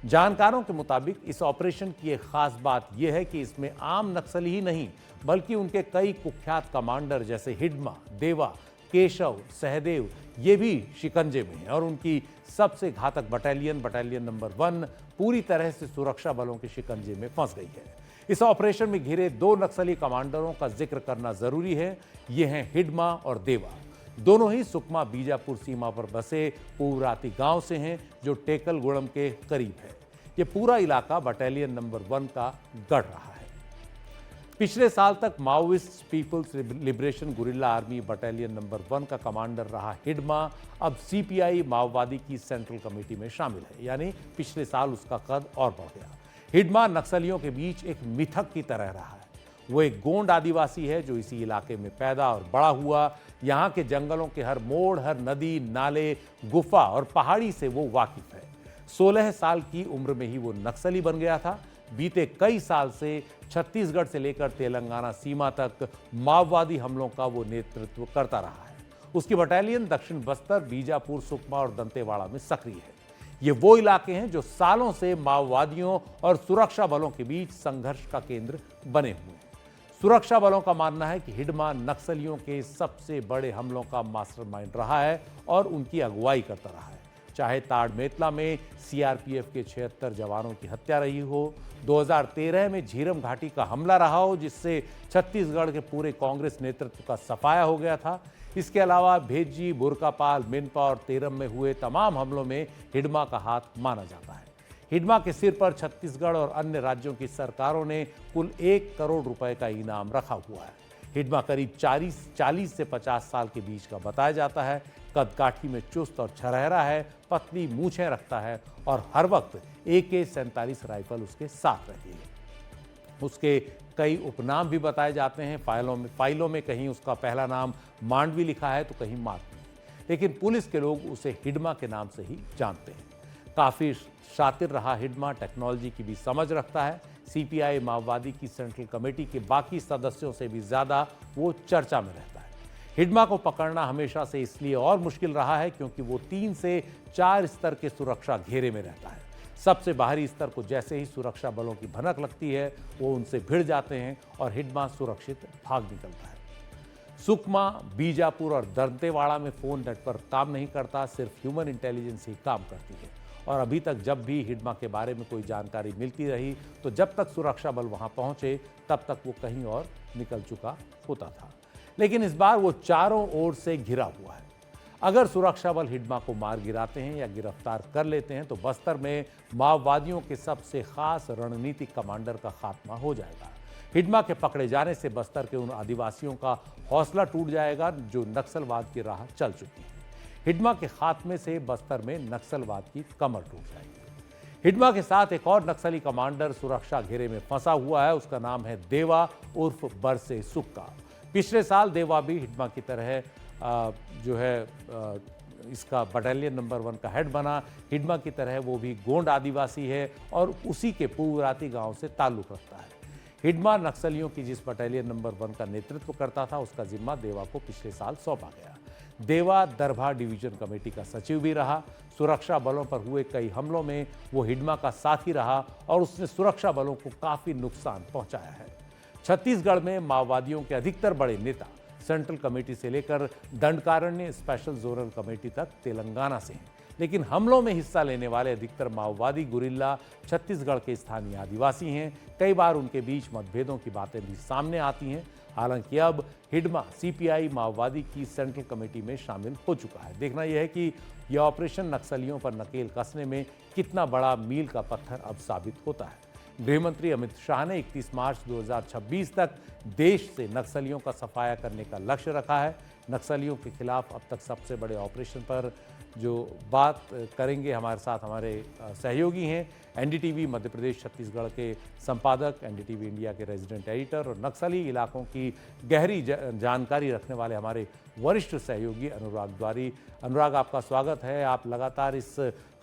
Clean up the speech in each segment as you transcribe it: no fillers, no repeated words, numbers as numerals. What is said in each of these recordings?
जानकारों के मुताबिक इस ऑपरेशन की एक खास बात यह है कि इसमें आम नक्सली ही नहीं बल्कि उनके कई कुख्यात कमांडर जैसे हिडमा, देवा, केशव, सहदेव ये भी शिकंजे में हैं और उनकी सबसे घातक बटालियन नंबर 1 पूरी तरह से सुरक्षा बलों के शिकंजे में फंस गई है। इस ऑपरेशन में घिरे 2 नक्सली कमांडरों का जिक्र करना जरूरी है। ये हैं हिडमा और देवा। दोनों ही सुकमा बीजापुर सीमा पर बसे पूवराती गांव से हैं जो टेकलगुड़म के करीब है। ये पूरा इलाका बटालियन नंबर 1 का गढ़ रहा है। पिछले साल तक Maoist People's Liberation Guerrilla Army battalion number 1 का कमांडर रहा हिडमा अब सीपीआई माओवादी की सेंट्रल कमेटी में शामिल है, यानी पिछले साल उसका कद और बढ़ गया। हिडमा नक्सलियों के बीच एक मिथक की तरह रहा है। वो एक गोंड आदिवासी है जो इसी इलाके में पैदा और बड़ा हुआ। यहाँ के जंगलों के हर मोड़, हर नदी, नाले, गुफा और पहाड़ी से वो वाकिफ है। 16 साल की उम्र में ही वो नक्सली बन गया था। बीते कई साल से छत्तीसगढ़ से लेकर तेलंगाना सीमा तक माओवादी हमलों का वो नेतृत्व करता रहा है। उसकी बटालियन दक्षिण बस्तर, बीजापुर, सुकमा और दंतेवाड़ा में सक्रिय है। ये वो इलाके हैं जो सालों से माओवादियों और सुरक्षा बलों के बीच संघर्ष का केंद्र बने हुए हैं। सुरक्षा बलों का मानना है कि हिडमा नक्सलियों के सबसे बड़े हमलों का मास्टरमाइंड रहा है और उनकी अगुवाई करता रहा है। चाहे ताड़मेतला में सीआरपीएफ के 76 जवानों की हत्या रही हो, 2013 में झीरम घाटी का हमला रहा हो जिससे छत्तीसगढ़ के पूरे कांग्रेस नेतृत्व का सफाया हो गया था। इसके अलावा भेज्जी, बुरकापाल, मिनपा और तेरम में हुए तमाम हमलों में हिडमा का हाथ माना जाता है। हिडमा के सिर पर छत्तीसगढ़ और अन्य राज्यों की सरकारों ने कुल 1 करोड़ रुपए का इनाम रखा हुआ है। हिडमा करीब 40 से 50 साल के बीच का बताया जाता है। कदकाठी में चुस्त और छरहरा है, पतली मूछें रखता है और हर वक्त AK-47 राइफल उसके साथ रहती है। उसके कई उपनाम भी बताए जाते हैं। फाइलों में कहीं उसका पहला नाम मांडवी लिखा है तो कहीं मातमी, लेकिन पुलिस के लोग उसे हिडमा के नाम से ही जानते हैं। काफ़ी शातिर रहा हिडमा, टेक्नोलॉजी की भी समझ रखता है। सीपीआई माओवादी की सेंट्रल कमेटी के बाकी सदस्यों से भी ज़्यादा वो चर्चा में रहता है। हिडमा को पकड़ना हमेशा से इसलिए और मुश्किल रहा है क्योंकि वो 3 से 4 स्तर के सुरक्षा घेरे में रहता है। सबसे बाहरी स्तर को जैसे ही सुरक्षा बलों की भनक लगती है वो उनसे भिड़ जाते हैं और हिडमा सुरक्षित भाग निकलता है। सुकमा, बीजापुर और दंतेवाड़ा में फोन नेटवर्क काम नहीं करता, सिर्फ ह्यूमन इंटेलिजेंस ही काम करती है। और अभी तक जब भी हिडमा के बारे में कोई जानकारी मिलती रही तो जब तक सुरक्षा बल वहां पहुंचे तब तक वो कहीं और निकल चुका होता था। लेकिन इस बार वो चारों ओर से घिरा हुआ है। अगर सुरक्षा बल हिडमा को मार गिराते हैं या गिरफ्तार कर लेते हैं तो बस्तर में माओवादियों के सबसे खास रणनीतिक कमांडर का खात्मा हो जाएगा। हिडमा के पकड़े जाने से बस्तर के उन आदिवासियों का हौसला टूट जाएगा जो नक्सलवाद की राह चल चुकी है। हिडमा के खात्मे से बस्तर में नक्सलवाद की कमर टूट जाएगी। हिडमा के साथ एक और नक्सली कमांडर सुरक्षा घेरे में फंसा हुआ है। उसका नाम है देवा उर्फ बरसे सुक्का। पिछले साल देवा भी हिडमा की तरह इसका बटालियन नंबर 1 का हेड बना। हिडमा की तरह वो भी गोंड आदिवासी है और उसी के पूवराती गांव से ताल्लुक रखता है। हिडमा नक्सलियों की जिस बटालियन नंबर 1 का नेतृत्व करता था उसका जिम्मा देवा को पिछले साल सौंपा गया। देवा दरभा डिवीजन कमेटी का सचिव भी रहा। सुरक्षा बलों पर हुए कई हमलों में वो हिडमा का साथी रहा और उसने सुरक्षा बलों को काफी नुकसान पहुंचाया है। छत्तीसगढ़ में माओवादियों के अधिकतर बड़े नेता सेंट्रल कमेटी से लेकर दंडकारण्य स्पेशल जोनल कमेटी तक तेलंगाना से हैं, लेकिन हमलों में हिस्सा लेने वाले अधिकतर माओवादी गुरिल्ला छत्तीसगढ़ के स्थानीय आदिवासी हैं। कई बार उनके बीच मतभेदों की बातें भी सामने आती हैं। हालांकि अब हिडमा सीपीआई माओवादी की सेंट्रल कमेटी में शामिल हो चुका है। देखना यह है कि यह ऑपरेशन नक्सलियों पर नकेल कसने में कितना बड़ा मील का पत्थर अब साबित होता है। गृहमंत्री अमित शाह ने 31 मार्च 2026 तक देश से नक्सलियों का सफाया करने का लक्ष्य रखा है। नक्सलियों के खिलाफ अब तक सबसे बड़े ऑपरेशन पर जो बात करेंगे हमारे साथ हमारे सहयोगी हैं, एनडीटीवी मध्य प्रदेश छत्तीसगढ़ के संपादक, एनडीटीवी इंडिया के रेजिडेंट एडिटर और नक्सली इलाकों की गहरी जानकारी रखने वाले हमारे वरिष्ठ सहयोगी अनुराग द्वारी। अनुराग, आपका स्वागत है। आप लगातार इस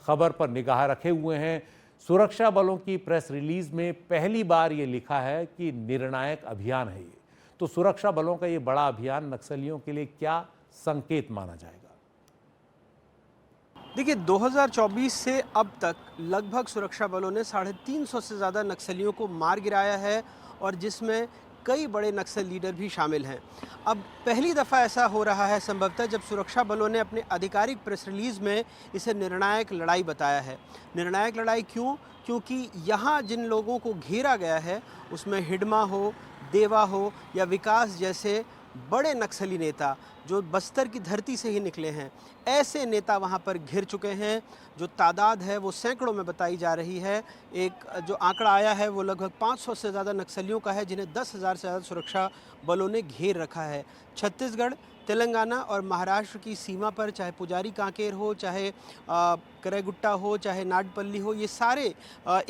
खबर पर निगाह रखे हुए हैं। सुरक्षा बलों की प्रेस रिलीज में पहली बार ये लिखा है कि निर्णायक अभियान है ये, तो सुरक्षा बलों का ये बड़ा अभियान नक्सलियों के लिए क्या संकेत माना जाएगा? देखिए 2024 से अब तक लगभग सुरक्षा बलों ने 350 से ज़्यादा नक्सलियों को मार गिराया है और जिसमें कई बड़े नक्सल लीडर भी शामिल हैं। अब पहली दफ़ा ऐसा हो रहा है संभवतः जब सुरक्षा बलों ने अपने आधिकारिक प्रेस रिलीज़ में इसे निर्णायक लड़ाई बताया है। निर्णायक लड़ाई क्यों? क्योंकि यहाँ जिन लोगों को घेरा गया है उसमें हिडमा हो, देवा हो या विकास जैसे बड़े नक्सली नेता जो बस्तर की धरती से ही निकले हैं, ऐसे नेता वहाँ पर घिर चुके हैं। जो तादाद है वो सैकड़ों में बताई जा रही है। एक जो आंकड़ा आया है वो लगभग 500 से ज़्यादा नक्सलियों का है जिन्हें 10,000 से ज़्यादा सुरक्षा बलों ने घेर रखा है। छत्तीसगढ़, तेलंगाना और महाराष्ट्र की सीमा पर चाहे पुजारी कांकेर हो, चाहे करेगुट्टा हो, चाहे नाडपल्ली हो, ये सारे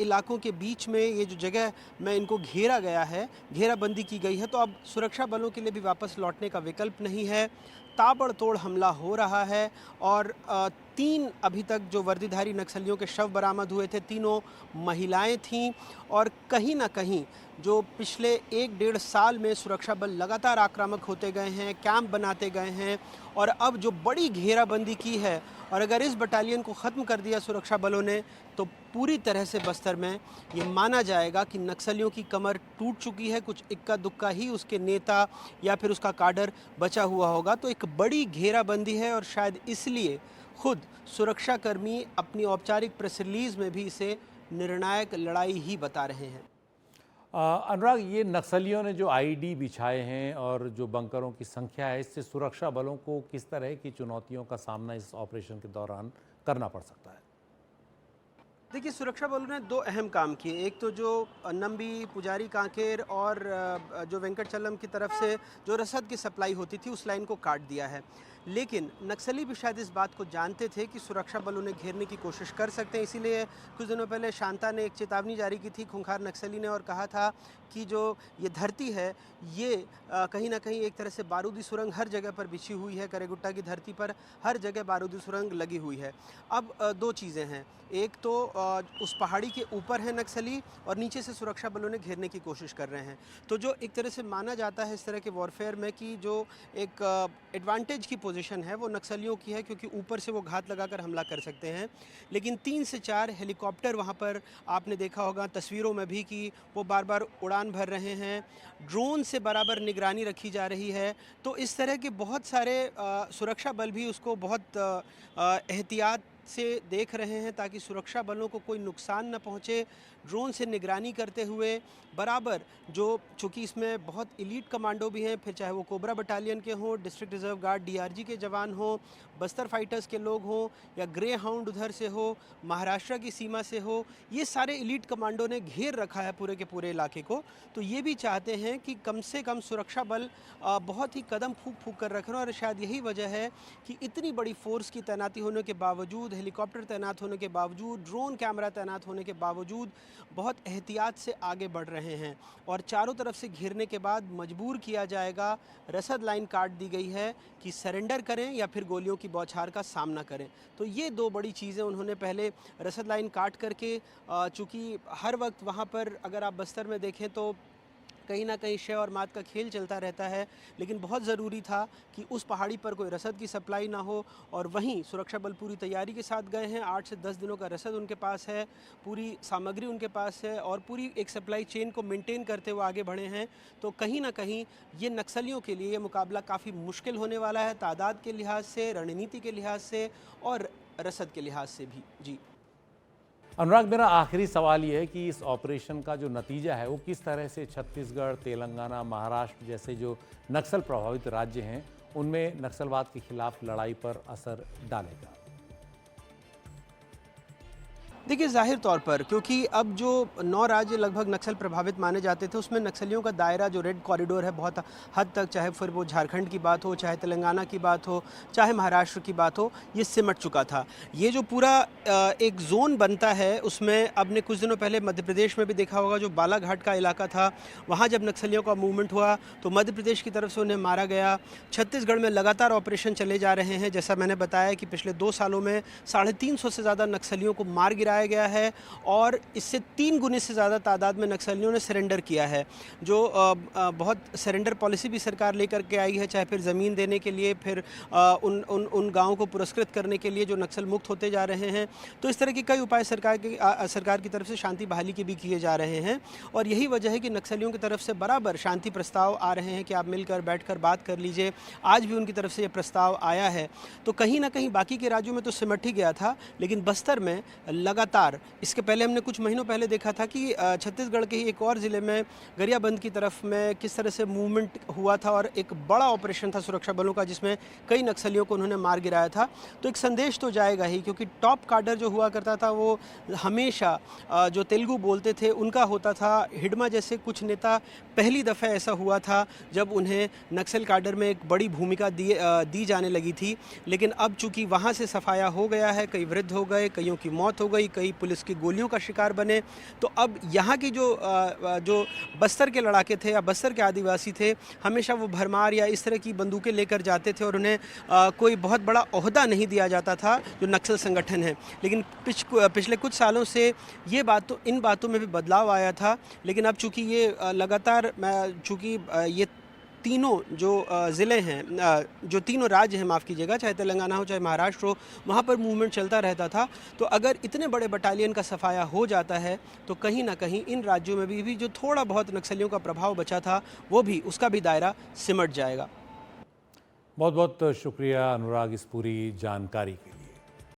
इलाकों के बीच में ये जो जगह में इनको घेरा गया है, घेराबंदी की गई है, तो अब सुरक्षा बलों के लिए भी वापस लौटने का विकल्प नहीं है। ताबड़तोड़ हमला हो रहा है और 3 अभी तक जो वर्दीधारी नक्सलियों के शव बरामद हुए थे, तीनों महिलाएं थीं और कहीं ना कहीं जो पिछले 1-1.5 साल में सुरक्षा बल लगातार आक्रामक होते गए हैं, कैंप बनाते गए हैं और अब जो बड़ी घेराबंदी की है और अगर इस बटालियन को ख़त्म कर दिया सुरक्षा बलों ने तो पूरी तरह से बस्तर में ये माना जाएगा कि नक्सलियों की कमर टूट चुकी है। कुछ इक्का दुक्का ही उसके नेता या फिर उसका काडर बचा हुआ होगा। तो एक बड़ी घेराबंदी है और शायद इसलिए खुद सुरक्षाकर्मी अपनी औपचारिक प्रेस रिलीज़ में भी इसे निर्णायक लड़ाई ही बता रहे हैं। अनुराग, ये नक्सलियों ने जो आईडी बिछाए हैं और जो बंकरों की संख्या है, इससे सुरक्षा बलों को किस तरह की चुनौतियों का सामना इस ऑपरेशन के दौरान करना पड़ सकता है? देखिए सुरक्षा बलों ने 2 अहम काम किए। एक तो जो नंबी, पुजारी कांकेर और जो वेंकटचलम की तरफ से जो रसद की सप्लाई होती थी उस लाइन को काट दिया है। लेकिन नक्सली भी शायद इस बात को जानते थे कि सुरक्षा बल उन्हें घेरने की कोशिश कर सकते हैं, इसीलिए कुछ दिनों पहले शांता ने एक चेतावनी जारी की थी खूंखार नक्सली ने और कहा था कि जो ये धरती है ये कहीं ना कहीं एक तरह से बारूदी सुरंग हर जगह पर बिछी हुई है। करेगुट्टा की धरती पर हर जगह बारूदी सुरंग लगी हुई है। अब 2 चीज़ें हैं, एक तो उस पहाड़ी के ऊपर है नक्सली और नीचे से सुरक्षा बलों ने घेरने की कोशिश कर रहे हैं। तो जो एक तरह से माना जाता है इस तरह के वॉरफेयर में कि जो एक एडवांटेज की पोजीशन है वो नक्सलियों की है क्योंकि ऊपर से वो घात लगाकर हमला कर सकते हैं। लेकिन 3 से 4 हेलीकॉप्टर वहाँ पर आपने देखा होगा तस्वीरों में भी कि वो बार बार उड़ान भर रहे हैं, ड्रोन से बराबर निगरानी रखी जा रही है। तो इस तरह के बहुत सारे सुरक्षा बल भी उसको बहुत एहतियात से देख रहे हैं ताकि सुरक्षा बलों को कोई नुकसान न पहुंचे। ड्रोन से निगरानी करते हुए बराबर जो चूँकि इसमें बहुत एलीट कमांडो भी हैं, फिर चाहे वो कोबरा बटालियन के हों, डिस्ट्रिक्ट रिजर्व गार्ड डीआरजी के जवान हों, बस्तर फाइटर्स के लोग हों या ग्रे हाउंड उधर से हो, महाराष्ट्र की सीमा से हो, ये सारे एलीट कमांडो ने घेर रखा है पूरे के पूरे इलाके को। तो ये भी चाहते हैं कि कम से कम सुरक्षा बल बहुत ही कदम फूंक फूंक कर रखें और शायद यही वजह है कि इतनी बड़ी फोर्स की तैनाती होने के बावजूद, हेलीकॉप्टर तैनात होने के बावजूद, ड्रोन कैमरा तैनात होने के बावजूद बहुत एहतियात से आगे बढ़ रहे हैं और चारों तरफ से घिरने के बाद मजबूर किया जाएगा। रसद लाइन काट दी गई है कि सरेंडर करें या फिर गोलियों की बौछार का सामना करें। तो ये 2 बड़ी चीज़ें उन्होंने पहले रसद लाइन काट करके, चूँकि हर वक्त वहाँ पर अगर आप बस्तर में देखें तो कहीं ना कहीं शय और मात का खेल चलता रहता है, लेकिन बहुत ज़रूरी था कि उस पहाड़ी पर कोई रसद की सप्लाई ना हो और वहीं सुरक्षा बल पूरी तैयारी के साथ गए हैं। 8 से 10 दिनों का रसद उनके पास है, पूरी सामग्री उनके पास है और पूरी एक सप्लाई चेन को मेंटेन करते हुए आगे बढ़े हैं। तो कहीं ना कहीं ये नक्सलियों के लिए ये मुकाबला काफ़ी मुश्किल होने वाला है, तादाद के लिहाज से, रणनीति के लिहाज से और रसद के लिहाज से भी। जी अनुराग, मेरा आखिरी सवाल ये है कि इस ऑपरेशन का जो नतीजा है वो किस तरह से छत्तीसगढ़, तेलंगाना, महाराष्ट्र जैसे जो नक्सल प्रभावित राज्य हैं उनमें नक्सलवाद के खिलाफ लड़ाई पर असर डालेगा? देखिए ज़ाहिर तौर पर क्योंकि अब जो 9 राज्य लगभग नक्सल प्रभावित माने जाते थे उसमें नक्सलियों का दायरा जो रेड कॉरिडोर है बहुत हद तक, चाहे फिर वो झारखंड की बात हो, चाहे तेलंगाना की बात हो, चाहे महाराष्ट्र की बात हो, ये सिमट चुका था। ये जो पूरा एक जोन बनता है उसमें अब ने कुछ दिनों पहले मध्य प्रदेश में भी देखा होगा, जो बालाघाट का इलाका था वहाँ जब नक्सलियों का मूवमेंट हुआ तो मध्य प्रदेश की तरफ से उन्हें मारा गया। छत्तीसगढ़ में लगातार ऑपरेशन चले जा रहे हैं, जैसा मैंने बताया कि पिछले 2 सालों में 350 से ज़्यादा नक्सलियों को मार गिराया कराया गया है और इससे 3 गुने से ज़्यादा तादाद में नक्सलियों ने सरेंडर किया है। जो बहुत सरेंडर पॉलिसी भी सरकार लेकर के आई है, चाहे फिर ज़मीन देने के लिए, फिर उन गाँवों को पुरस्कृत करने के लिए जो नक्सल मुक्त होते जा रहे हैं। तो इस तरह के कई उपाय सरकार की तरफ से शांति बहाली के भी किए जा रहे हैं और यही वजह है कि नक्सलियों की तरफ से बराबर शांति प्रस्ताव आ रहे हैं कि आप मिलकर बैठकर बात कर लीजिए। आज भी उनकी तरफ से ये प्रस्ताव आया है। तो कहीं ना कहीं बाकी के राज्यों में तो सिमट ही गया था, लेकिन बस्तर में लगातार, इसके पहले हमने कुछ महीनों पहले देखा था कि छत्तीसगढ़ के ही एक और ज़िले में गरियाबंद की तरफ में किस तरह से मूवमेंट हुआ था और एक बड़ा ऑपरेशन था सुरक्षा बलों का, जिसमें कई नक्सलियों को उन्होंने मार गिराया था। तो एक संदेश तो जाएगा ही, क्योंकि टॉप काडर जो हुआ करता था वो हमेशा जो तेलुगु बोलते थे उनका होता था। हिडमा जैसे कुछ नेता, पहली दफ़ा ऐसा हुआ था जब उन्हें नक्सल काडर में एक बड़ी भूमिका दी जाने लगी थी, लेकिन अब चूंकि वहाँ से सफाया हो गया है, कई वृद्ध हो गए, कईयों की मौत हो गई, कई पुलिस की गोलियों का शिकार बने, तो अब यहाँ की जो बस्तर के लड़ाके थे या बस्तर के आदिवासी थे, हमेशा वो भरमार या इस तरह की बंदूकें लेकर जाते थे और उन्हें कोई बहुत बड़ा ओहदा नहीं दिया जाता था जो नक्सल संगठन है। लेकिन पिछले कुछ सालों से इन बातों में भी बदलाव आया था, लेकिन अब चूँकि ये लगातार ये तीनों जो ज़िले हैं, जो तीनों राज्य हैं, माफ़ कीजिएगा, चाहे तेलंगाना हो चाहे महाराष्ट्र हो, वहाँ पर मूवमेंट चलता रहता था। तो अगर इतने बड़े बटालियन का सफाया हो जाता है तो कहीं ना कहीं इन राज्यों में भी जो थोड़ा बहुत नक्सलियों का प्रभाव बचा था वो भी, उसका भी दायरा सिमट जाएगा। बहुत बहुत शुक्रिया अनुराग इस पूरी जानकारी के लिए।